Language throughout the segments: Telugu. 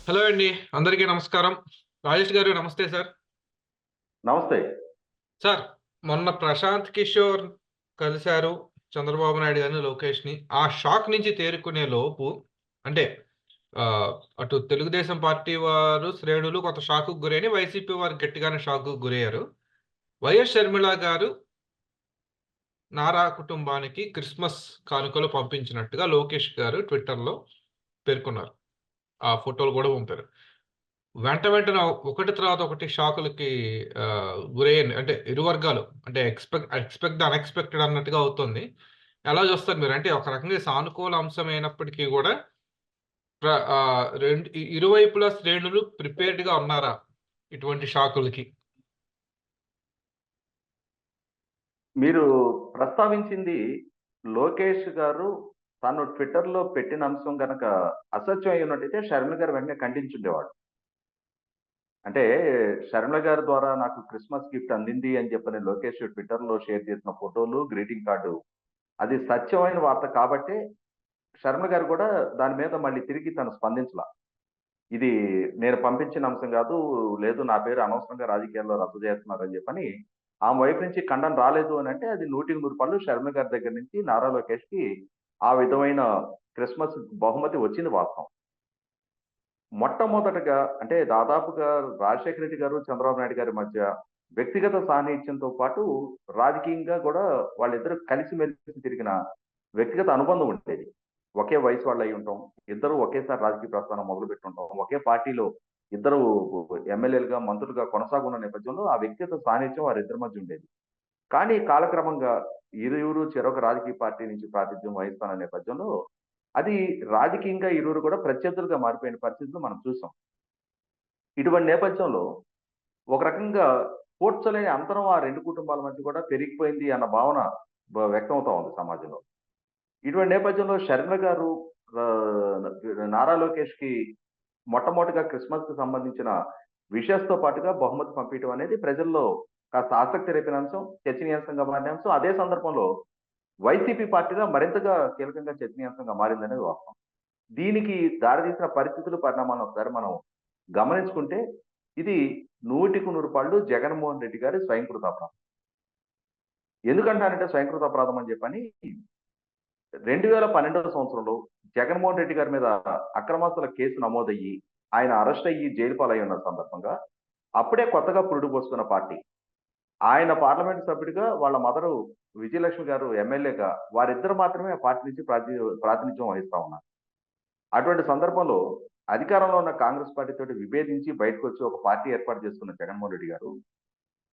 హలో అండి. అందరికీ నమస్కారం. రాజేష్ గారు నమస్తే సార్. నమస్తే. సార్ మొన్న ప్రశాంత్ కిషోర్ కలిసారు చంద్రబాబు నాయుడు గారిని, లోకేష్‌ని. ఆ షాక్ నుంచి తేరుకునే లోపు అంటే అటు తెలుగుదేశం పార్టీ వారు శ్రేణులు కొంత షాక్‌కి గురైని, వైసీపీ వారు గట్టిగానే షాక్‌కి గురయ్యారు. వైఎస్ షర్మిల గారు నారా కుటుంబానికి క్రిస్మస్ కానుకలు పంపించినట్టుగా లోకేష్ గారు ట్విట్టర్‌లో పేర్కొన్నారు. ఆ ఫోటోలు గూడా పంపారు. వెంటనే ఒకటి తర్వాత ఒకటి షాకులకి గురయ్యింది. అంటే ఇరు వర్గాలు అంటే ఎక్స్‌పెక్ట్ ది అన్‌ఎక్స్‌పెక్టెడ్ అన్నట్టుగా అవుతుంది. ఎలా చూస్తారు మీరు? అంటే ఒక రకంగా సానుకూల అంశం అయినప్పటికీ గూడా ఇరువైపులా శ్రేణులు ప్రిపేర్డ్‌గా ఉన్నారా? ఇటువంటి షాకులకి? మీరు ప్రస్తావించింది లోకేష్ గారు తను ట్విట్టర్‌లో పెట్టిన అంశం గనక అసత్యం అయ్యున్నట్టయితే షర్మిల గారు వెంటనే ఖండించుండేవాడు. అంటే షర్మిల గారి ద్వారా నాకు క్రిస్మస్ గిఫ్ట్ అందింది అని చెప్పని లోకేష్ ట్విట్టర్‌లో షేర్ చేసిన ఫోటోలు, గ్రీటింగ్ కార్డు అది సత్యమైన వార్త కాబట్టే షర్మిల గారు కూడా దాని మీద మళ్ళీ తిరిగి తను స్పందించల. ఇది నేను పంపించిన అంశం గాదు. లేదు నా పేరు అనవసరంగా రాజకీయాల్లో రద్దు చేస్తున్నారని చెప్పని ఆమె వైపు నుంచి ఖండన రాలేదు అనంటే అది 100కి 100 షర్మిల గారి దగ్గర నుంచి నారా లోకేష్‌కి ఆ విధమైన క్రిస్మస్ బహుమతి వచ్చింది వాస్తవం. మొట్టమొదటగా అంటే దాదాపుగా రాజశేఖర రెడ్డి గారు, చంద్రబాబు నాయుడు గారి మధ్య వ్యక్తిగత సాన్నిహిత్యంతో పాటు రాజకీయంగా గూడా వాళ్ళిద్దరూ కలిసిమెలిసి తిరిగిన వ్యక్తిగత అనుబంధం ఉండేది. ఒకే వయసు వాళ్ళయ్యుంటాం. ఇద్దరు ఒకేసారి రాజకీయ ప్రస్థానం మొదలుపెట్టుంటాం. ఒకే పార్టీలో ఇద్దరు ఎమ్మెల్యేలుగా, మంత్రులుగా కొనసాగున్న నేపథ్యంలో ఆ వ్యక్తిగత సాన్నిధ్యం వారిద్దరి మధ్య ఉండేది. కానీ కాలక్రమంగా ఇరువురు చెరొక రాజకీయ పార్టీ నుంచి ప్రాతినిధ్యం వహిస్తున్న నేపథ్యంలో అది రాజకీయంగా ఇరువురు కూడా ప్రత్యర్థులుగా మారిపోయిన పరిస్థితులు మనం చూసాం. ఇటువంటి నేపథ్యంలో ఒక రకంగా పూడ్చలేని అంతరం ఆ 2 కుటుంబాల మధ్య కూడా పెరిగిపోయింది అన్న భావన వ్యక్తమవుతా ఉంది సమాజంలో. ఇటువంటి నేపథ్యంలో షర్మిల గారు నారా లోకేష్‌కి మొట్టమొదటిగా క్రిస్మస్‌కి సంబంధించిన విషెస్‌తో పాటుగా బహుమతి పంపియటం అనేది ప్రజల్లో కాస్త ఆసక్తి రేపిన అంశం, చర్చనీయాంశంగా మారిన అంశం. అదే సందర్భంలో వైసీపీ పార్టీగా మరింతగా కీలకంగా చర్చనీయాంశంగా మారిందనేది వాస్తవం. దీనికి దారితీసిన పరిస్థితులు, పరిణామాలను ఒకసారి మనం గమనించుకుంటే ఇది 100కి 100 పాళ్ళు జగన్మోహన్ రెడ్డి గారి స్వయంకృత అపరాధం. ఎందుకంటానంటే స్వయంకృత అపరాధం అని చెప్పని 2012 సంవత్సరంలో జగన్మోహన్ రెడ్డి గారి మీద అక్రమాస్తుల కేసు నమోదయ్యి, ఆయన అరెస్ట్ అయ్యి జైలు పాలయ్యున్న సందర్భంగా, అప్పుడే కొత్తగా పురుడు పోసుకున్న పార్టీ. ఆయన పార్లమెంట్ సభ్యుడిగా, వాళ్ళ మదరు విజయలక్ష్మి గారు ఎమ్మెల్యేగా వారిద్దరు మాత్రమే ఆ పార్టీ నుంచి ప్రాతినిధ్యం వహిస్తా ఉన్నారు. అటువంటి సందర్భంలో అధికారంలో ఉన్న కాంగ్రెస్ పార్టీతోటి విభేదించి బయటకొచ్చి ఒక పార్టీ ఏర్పాటు చేసుకున్న జగన్మోహన్ రెడ్డి గారు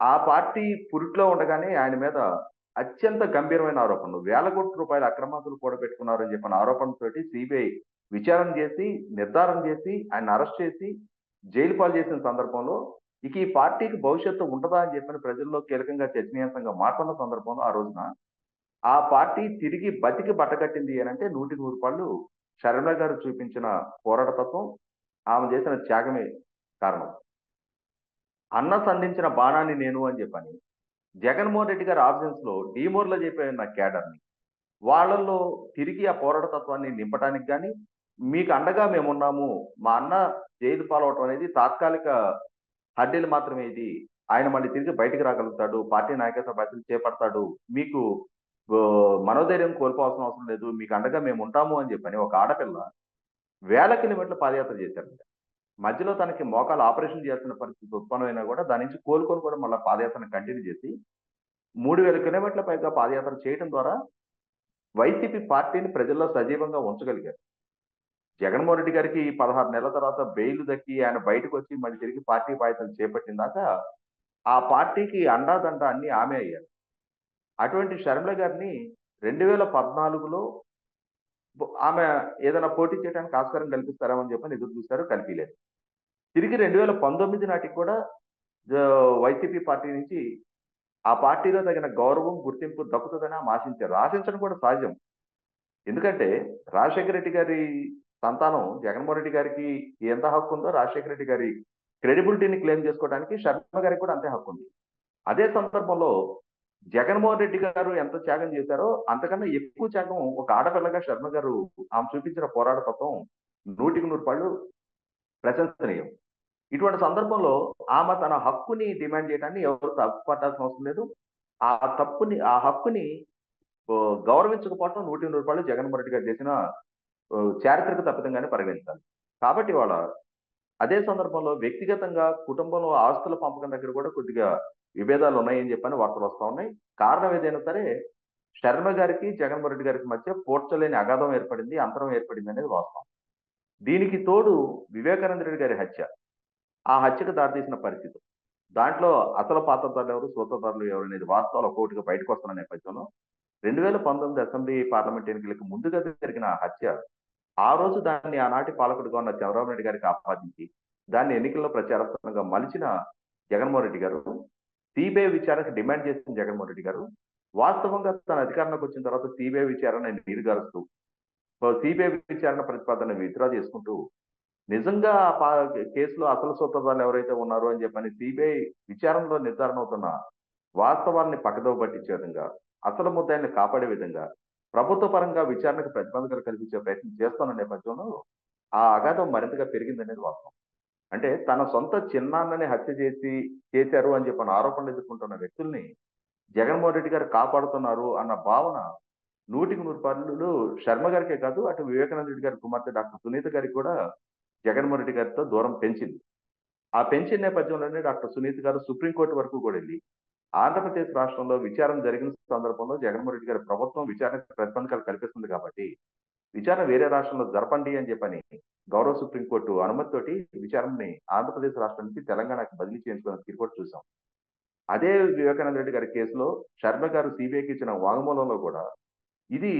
ఆ పార్టీ పురిట్లో ఉండగానే ఆయన మీద అత్యంత గంభీరమైన ఆరోపణలు. వేల కోట్ల రూపాయల అక్రమాస్తులు కూడబెట్టుకున్నారని చెప్పిన ఆరోపణలతోటి సిబిఐ విచారణ చేసి, నిర్ధారణ చేసి, ఆయన్ని అరెస్ట్ చేసి, జైలు పాలు చేసిన సందర్భంలో, ఇక ఈ పార్టీకి భవిష్యత్తు ఉంటదా అని చెప్పని ప్రజల్లో కీలకంగా చర్చనీయాంశంగా మారుతున్న సందర్భంలో ఆ రోజున, ఆ పార్టీ తిరిగి బతికి బట్టకట్టింది అనంటే 100కి 100 పాళ్ళు షర్మిల గారు చూపించిన పోరాట తత్వం, ఆమె చేసిన త్యాగమే కారణం. అన్న సంధించిన బాణాన్ని నేను అని చెప్పని జగన్మోహన్ రెడ్డి గారి ఆబ్సెన్స్‌లో డీమోరలైజ్ అయిపోయిన క్యాడర్‌ని, వాళ్ళల్లో తిరిగి ఆ పోరాట తత్వాన్ని నింపటానికి గాని, మీకు అండగా మేమున్నాము. మా అన్న జైలు పాలవటం అనేది తాత్కాలిక హర్డిల్ మాత్రమే ఇది. ఆయన మళ్ళీ తిరిగి బయటికి రాగలుగుతాడు. పార్టీ నాయకత్వ బాధ్యతలు చేపడతాడు. మీకు మనోధైర్యం కోల్పోవాల్సిన అవసరం లేదు. మీకు అండగా మేముంటాము అని చెప్పని ఒక ఆడపిల్ల వేల కిలోమీటర్ల పాదయాత్ర చేశారంట. మధ్యలో తనకి మోకాలు ఆపరేషన్ చేయాల్సిన పరిస్థితి ఉత్పన్నమైనా కూడా దాని నుంచి కోలుకొని కూడా మళ్ళా పాదయాత్రను కంటిన్యూ చేసి 3000 కిలోమీటర్ల పైగా పాదయాత్ర చేయడం ద్వారా వైసీపీ పార్టీని ప్రజల్లో సజీవంగా ఉంచగలిగారు. జగన్మోహన్ రెడ్డి గారికి 16 నెలల తర్వాత బెయిల్ దక్కి ఆయన బయటకొచ్చి మళ్ళీ తిరిగి పార్టీ బాధ్యతలు చేపట్టిన దాకా ఆ పార్టీకి అండాదండ అన్నీ ఆమె అయ్యారు. అటువంటి షర్మిల గారిని 2014లో ఆమె ఏదైనా పోటీ చేయడానికి ఆస్కారం కల్పిస్తారేమో అని చెప్పని ఎదురు చూసారు. కల్పియలేదు. తిరిగి 2019 నాటికి కూడా వైసీపీ పార్టీ నుంచి ఆ పార్టీలో తగిన గౌరవం, గుర్తింపు దక్కుతదని ఆమె ఆశించారు. ఆశించడం కూడా సహజం. ఎందుకంటే రాజశేఖర రెడ్డి గారి సంతానం జగన్మోహన్ రెడ్డి గారికి ఎంత హక్కుందో రాజశేఖర రెడ్డి గారి క్రెడిబిలిటీని క్లెయిమ్ చేసుకోవడానికి శర్మ గారికి కూడా అంతే హక్కుంది. అదే సందర్భంలో జగన్మోహన్ రెడ్డి గారు ఎంత త్యాగం చేశారో అంతకన్నా ఎక్కువ త్యాగం ఒక ఆడపిల్లగా శర్మ గారు ఆమె చూపించిన పోరాట తత్వం 100కి 100 పాళ్ళు ప్రశంసనీయం. ఇటువంటి సందర్భంలో ఆమె తన హక్కుని డిమాండ్ చేయడాన్ని ఎవరు తప్పు పట్టాల్సిన అవసరం లేదు. ఆ హక్కుని గౌరవించకపోవటం 100% జగన్మోహన్ రెడ్డి గారు చేసిన చారిత్రక తప్పిదంగానే పరిగణించాలి. కాబట్టి ఇవాళ అదే సందర్భంలో వ్యక్తిగతంగా కుటుంబంలో ఆస్తుల పంపకం దగ్గర కూడా కొద్దిగా విభేదాలు ఉన్నాయని చెప్పని వార్తలు వస్తా ఉన్నాయి. కారణం ఏదైనా సరే శర్మ గారికి, జగన్మోహన్ రెడ్డి గారికి మధ్య పూడ్చలేని అగాధం ఏర్పడింది, అంతరం ఏర్పడింది అనేది వాస్తవం. దీనికి తోడు వివేకానంద రెడ్డి గారి హత్య. ఆ హత్యకు దారితీసిన పరిస్థితి. దాంట్లో అసలు పాత్రధారులు ఎవరు, సూత్రధారులు ఎవరు అనేది వాస్తవాలు ఒక్కొక్కటిగా బయటకొస్తున్న నేపథ్యంలో 2019 అసెంబ్లీ, పార్లమెంట్ ఎన్నికలకు ముందుగా జరిగిన ఆ హత్య, ఆ రోజు దాన్ని ఆనాటి పాలకుడిగా ఉన్న చంద్రబాబు నాయుడు గారికి ఆపాదించి, దాన్ని ఎన్నికల్లో ప్రచారాస్త్రంగా మలిచిన జగన్మోహన్ రెడ్డి గారు, సిబిఐ విచారణకు డిమాండ్ చేసిన జగన్మోహన్ రెడ్డి గారు, వాస్తవంగా తన అధికారంలోకి వచ్చిన తర్వాత సిబిఐ విచారణ నీరుగారుస్తూ, సిబిఐ విచారణ ప్రతిపాదన విత్డ్రా చేసుకుంటూ, నిజంగా ఆ కేసులో అసలు సూత్రధారులు ఎవరైతే ఉన్నారో అని చెప్పని సిబిఐ విచారణలో నిర్ధారణ అవుతున్న వాస్తవాల్ని పక్కదోవ పట్టించే విధంగా, అసలు ముద్దాయిల్ని కాపాడే విధంగా, ప్రభుత్వ పరంగా విచారణకు ప్రతిబంధకాలు కల్పించే ప్రయత్నం చేస్తున్న నేపథ్యంలో, ఆ అగాధం మరింతగా పెరిగిందనేది వాస్తవం. అంటే తన సొంత చిన్నాన్నని హత్య చేశారు అని చెప్పని ఆరోపణలు ఎదుర్కొంటున్న వ్యక్తుల్ని జగన్మోహన్ రెడ్డి గారు కాపాడుతున్నారు అన్న భావన 100% శర్మ గారికే కాదు, అటు వివేకానంద రెడ్డి గారి కుమార్తె డాక్టర్ సునీత గారికి కూడా జగన్మోహన్ రెడ్డి గారితో దూరం పెంచింది. ఆ పెంచిన నేపథ్యంలోనే డాక్టర్ సునీత గారు సుప్రీంకోర్టు వరకు కూడా వెళ్లి, ఆంధ్రప్రదేశ్ రాష్ట్రంలో విచారణ జరిగిన సందర్భంలో జగన్మోహన్ రెడ్డి గారి ప్రభుత్వం విచారణకు ప్రతిబంధకాలు కల్పిస్తుంది కాబట్టి, విచారణ వేరే రాష్ట్రంలో జరపండి అని చెప్పని గౌరవ సుప్రీంకోర్టు అనుమతితోటి విచారణని ఆంధ్రప్రదేశ్ రాష్ట్రం నుంచి తెలంగాణకు బదిలీ చేయించుకున్న తీరు కూడా చూసాం. అదే వివేకానంద రెడ్డి గారి కేసులో శర్మ గారు సిబిఐకి ఇచ్చిన వాంగ్మూలంలో కూడా ఇది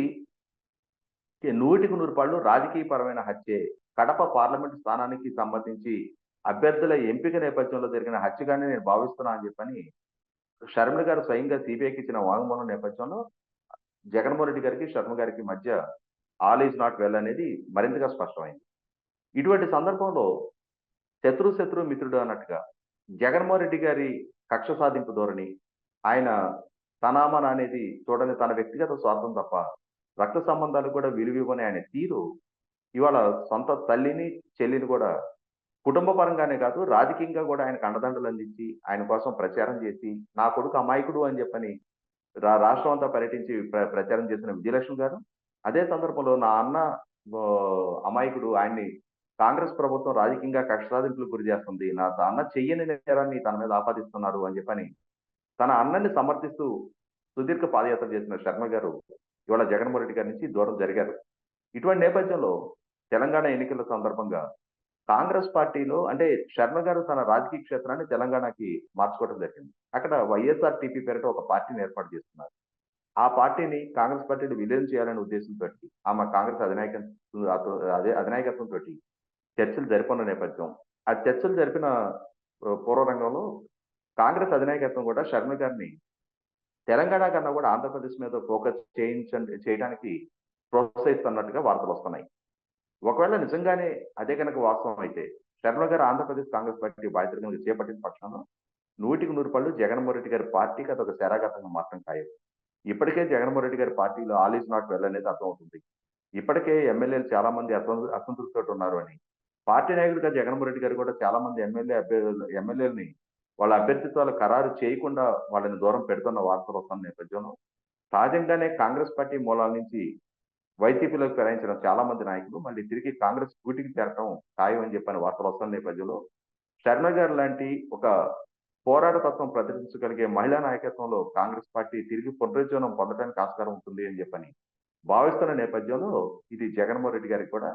100% రాజకీయపరమైన హత్యే. కడప పార్లమెంట్ స్థానానికి సంబంధించి అభ్యర్థుల ఎంపిక నేపథ్యంలో జరిగిన హత్యగానే నేను భావిస్తున్నా అని చెప్పని శర్మ గారు స్వయంగా సిబిఐకి ఇచ్చిన వాంగ్మూలం నేపథ్యంలో జగన్మోహన్ రెడ్డి గారికి, శర్మ గారికి మధ్య ఆల్ ఈజ్ నాట్ వెల్ అనేది మరింతగా స్పష్టమైంది. ఇటువంటి సందర్భంలో శత్రు మిత్రుడు అన్నట్టుగా జగన్మోహన్ రెడ్డి గారి కక్ష సాధింపు ధోరణి, ఆయన తనామన అనేది చూడని తన వ్యక్తిగత స్వార్థం తప్ప రక్త సంబంధాలు కూడా విలువివ్వని ఆయన తీరు ఇవాళ సొంత తల్లిని, చెల్లిని కూడా కుటుంబ పరంగానే కాదు, రాజకీయంగా కూడా ఆయనకు అండదండలు అందించి, ఆయన కోసం ప్రచారం చేసి, నా కొడుకు అమాయకుడు అని చెప్పని రాష్ట్రం అంతా పర్యటించి ప్రచారం చేసిన విజయలక్ష్మి గారు, అదే సందర్భంలో నా అన్న అమాయకుడు, ఆయన్ని కాంగ్రెస్ ప్రభుత్వం రాజకీయంగా కక్ష సాధింపులకు గురి చేస్తుంది. నా అన్న చెయ్యని నేరాన్ని తన మీద ఆపాదిస్తున్నారు అని చెప్పని తన అన్నని సమర్థిస్తూ సుదీర్ఘ పాదయాత్ర చేసిన శర్మ గారు ఇవాళ జగన్మోహన్ రెడ్డి గారి నుంచి దూరం జరిగారు. ఇటువంటి నేపథ్యంలో తెలంగాణ ఎన్నికల సందర్భంగా కాంగ్రెస్ పార్టీలో అంటే శర్మ గారు తన రాజకీయ క్షేత్రాన్ని తెలంగాణకి మార్చుకోవడం జరిగింది. అక్కడ వైఎస్ఆర్‌టీపీ పేరిట ఒక పార్టీని ఏర్పాటు చేస్తున్నారు. ఆ పార్టీని కాంగ్రెస్ పార్టీని విలీనం చేయాలనే ఉద్దేశంతోటి ఆమె కాంగ్రెస్ అధినాయకత్వంతోటి చర్చలు జరిపిన నేపథ్యం. ఆ చర్చలు జరిపిన పూర్వరంగంలో కాంగ్రెస్ అధినాయకత్వం కూడా శర్మ గారిని తెలంగాణ కన్నా కూడా ఆంధ్రప్రదేశ్ మీద ఫోకస్ చేయడానికి ప్రోత్సహిస్తున్నట్టుగా వార్తలు వస్తున్నాయి. ఒకవేళ నిజంగానే అదే కనుక వాస్తవం అయితే శర్మ గారు ఆంధ్రప్రదేశ్ కాంగ్రెస్ పార్టీ బాధ్యతలు కనుక చేపట్టిన పక్షంలో 100% జగన్మోహన్ రెడ్డి గారి పార్టీకి అదొక శరాఘాతంగా మాత్రం ఖాయం. ఇప్పటికే జగన్మోహన్ రెడ్డి గారి పార్టీలో ఆల్ ఈజ్ నాట్ వెల్ అనేది అర్థమవుతుంది. ఇప్పటికే ఎమ్మెల్యేలు చాలా మంది అసంతృప్తితో ఉన్నారు అని, పార్టీ నాయకుడిగా జగన్మోహన్ రెడ్డి గారు కూడా చాలా మంది ఎమ్మెల్యేలని వాళ్ళ అభ్యర్థిత్వాలు ఖరారు చేయకుండా వాళ్ళని దూరం పెడుతున్న వార్తలు వస్తున్న నేపథ్యంలో సహజంగానే కాంగ్రెస్ పార్టీ మూలాల నుంచి వైసీపీలోకి ఫిరాయించిన చాలా మంది నాయకులు మళ్ళీ తిరిగి కాంగ్రెస్ గూటికి చేరటం ఖాయం అని చెప్పని వార్తలు వస్తున్న నేపథ్యంలో శర్మ గారు లాంటి ఒక పోరాట తత్వం ప్రదర్శించగలిగే మహిళా నాయకత్వంలో కాంగ్రెస్ పార్టీ తిరిగి పునరుజ్జీవనం పొందడానికి ఆస్కారం ఉంటుంది అని చెప్పని భావిస్తున్న నేపథ్యంలో ఇది జగన్మోహన్ రెడ్డి గారికి కూడా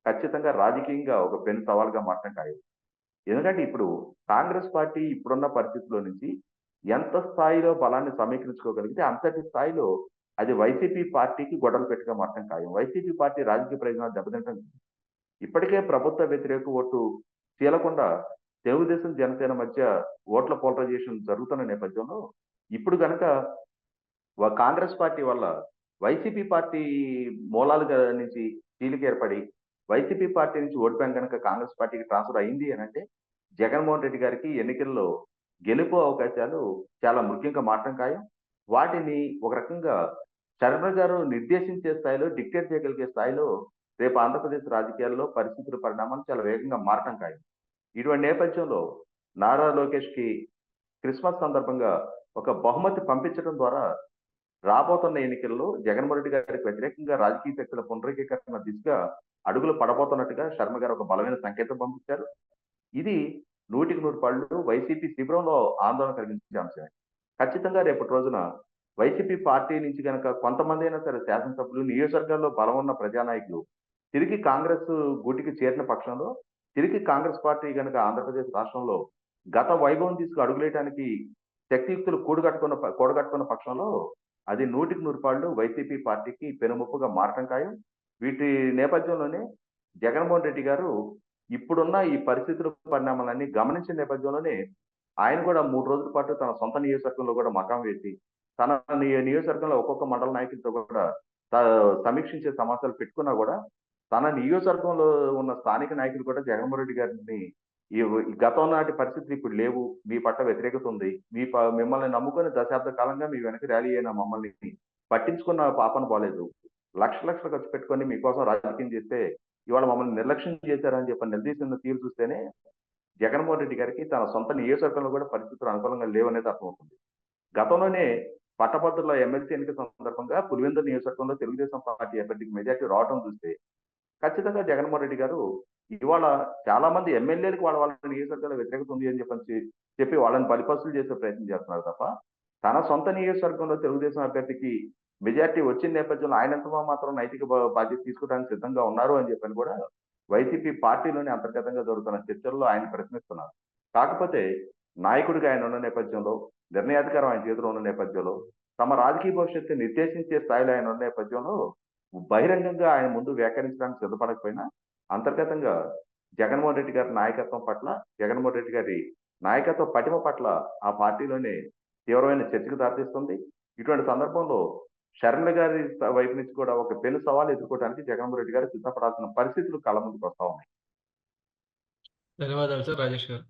ఖచ్చితంగా రాజకీయంగా ఒక పెను సవాల్గా మారటం ఖాయం. ఎందుకంటే ఇప్పుడు కాంగ్రెస్ పార్టీ ఇప్పుడున్న పరిస్థితిలో నుంచి ఎంత స్థాయిలో బలాన్ని సమీకరించుకోగలిగితే అంతటి స్థాయిలో అది వైసీపీ పార్టీకి గొడవలు పెట్టుగా మారటం ఖాయం. వైసీపీ పార్టీ రాజకీయ ప్రయోజనాలు దెబ్బతింటం ఇప్పటికే ప్రభుత్వ వ్యతిరేక ఓటు చీలకుండా తెలుగుదేశం, జనసేన మధ్య ఓట్ల పోలరైజేషన్ జరుగుతున్న నేపథ్యంలో ఇప్పుడు గనక కాంగ్రెస్ పార్టీ వల్ల వైసీపీ పార్టీ మూలాలు నుంచి చీలిక ఏర్పడి వైసీపీ పార్టీ నుంచి ఓటు బ్యాంక్ కనుక కాంగ్రెస్ పార్టీకి ట్రాన్స్ఫర్ అయింది అని అంటే జగన్మోహన్ రెడ్డి గారికి ఎన్నికల్లో గెలుపు అవకాశాలు చాలా ముఖ్యంగా మారటం ఖాయం. వాటిని ఒక రకంగా శర్మ గారు నిర్దేశించే స్థాయిలో, డిక్టేట్ చేయగలిగే స్థాయిలో రేపు ఆంధ్రప్రదేశ్ రాజకీయాల్లో పరిస్థితుల పరిణామాలు చాలా వేగంగా మారటం ఖాయం. ఇటువంటి నేపథ్యంలో నారా లోకేష్‌కి క్రిస్మస్ సందర్భంగా ఒక బహుమతి పంపించడం ద్వారా రాబోతున్న ఎన్నికల్లో జగన్మోహన్ రెడ్డి గారికి వ్యతిరేకంగా రాజకీయ శక్తుల పునరీకరణ దిశగా అడుగులు పడబోతున్నట్టుగా శర్మ గారు ఒక బలమైన సంకేతం పంపించారు. ఇది 100% వైసీపీ శిబిరంలో ఆందోళన కలిగించే అంశమే. ఖచ్చితంగా రేపటి రోజున వైసీపీ పార్టీ నుంచి గనక కొంతమందైనా సరే శాసనసభ్యులు, నియోజకవర్గాల్లో బలం ఉన్న ప్రజానాయకులు తిరిగి కాంగ్రెస్ గూటికి చేరిన పక్షంలో, తిరిగి కాంగ్రెస్ పార్టీ గనక ఆంధ్రప్రదేశ్ రాష్ట్రంలో గత వైభవం తీసుకు అడుగులేయటానికి శక్తియుక్తులు కూడగట్టుకున్న పక్షంలో అది 100% వైసీపీ పార్టీకి పెనుముప్పుగా మారటం ఖాయం. వీటి నేపథ్యంలోనే జగన్మోహన్ రెడ్డి గారు ఇప్పుడున్న ఈ పరిస్థితుల పరిణామాలన్నీ గమనించిన నేపథ్యంలోనే ఆయన కూడా 3 రోజుల పాటు తన సొంత నియోజకవర్గంలో కూడా మకాం వేసి, తన నియోజకవర్గంలో ఒక్కొక్క మండల నాయకులతో కూడా త సమీక్షించే సమావేశాలు పెట్టుకున్నా కూడా, తన నియోజకవర్గంలో ఉన్న స్థానిక నాయకులు కూడా జగన్మోహన్ రెడ్డి గారిని ఈ గతం నాటి పరిస్థితులు ఇప్పుడు లేవు. మీ పట్ల వ్యతిరేకత ఉంది. మిమ్మల్ని నమ్ముకొని దశాబ్ద కాలంగా మీ వెనక ర్యాలీ అయిన మమ్మల్ని పట్టించుకున్న పాపాన పోలేదు. లక్షలు ఖర్చు పెట్టుకొని మీకోసం రాజకీయం చేస్తే, ఇవాళ మమ్మల్ని నిర్లక్ష్యం చేశారని చెప్పి నిలదీసిన తీరు చూస్తేనే జగన్మోహన్ రెడ్డి గారికి తన సొంత నియోజకవర్గంలో కూడా పరిస్థితులు అనుకూలంగా లేవనేది అర్థమవుతుంది. గతంలోనే పట్టభద్రుల ఎమ్మెల్సీ ఎన్నిక సందర్భంగా పులివెందుల నియోజకవర్గంలో తెలుగుదేశం పార్టీ అభ్యర్థికి మెజార్టీ రావడం చూస్తే, ఖచ్చితంగా జగన్మోహన్ రెడ్డి గారు ఇవాళ చాలా మంది ఎమ్మెల్యేలకు వాళ్ళ నియోజకవర్గాల్లో వ్యతిరేకత ఉంది అని చెప్పి వాళ్ళని బలిపశులు చేసే ప్రయత్నం చేస్తున్నారు తప్ప, తన సొంత నియోజకవర్గంలో తెలుగుదేశం అభ్యర్థికి మెజార్టీ వచ్చిన నేపథ్యంలో ఆయనంత మాత్రం నైతిక బాధ్యత తీసుకోవడానికి సిద్ధంగా ఉన్నారు అని చెప్పని కూడా వైసీపీ పార్టీలోని అంతర్గతంగా జరుగుతున్న చర్చల్లో ఆయన ప్రశ్నిస్తున్నారు. కాకపోతే నాయకుడిగా ఆయన ఉన్న నేపథ్యంలో, నిర్ణయాధికారం ఆయన చేతిలో ఉన్న నేపథ్యంలో, తమ రాజకీయ భవిష్యత్తు నిర్దేశించే స్థాయిలో ఆయన ఉన్న నేపథ్యంలో, బహిరంగంగా ఆయన ముందు వ్యాఖ్యానించడానికి సిద్ధపడకపోయినా, అంతర్గతంగా జగన్మోహన్ రెడ్డి గారి నాయకత్వం పట్ల, జగన్మోహన్ రెడ్డి గారి నాయకత్వ పటిమ పట్ల ఆ పార్టీలోనే తీవ్రమైన చర్చకు దారితీస్తుంది. ఇటువంటి సందర్భంలో షర్మిల గారి వైపు నుంచి కూడా ఒక పెను సవాలు ఎదుర్కోవడానికి జగన్మోహన్ రెడ్డి గారు సిద్ధపడాల్సిన పరిస్థితులు కళ్ళ ముందుకు వస్తా ఉన్నాయి. ధన్యవాదాలు సార్ రాజేష్ గారు.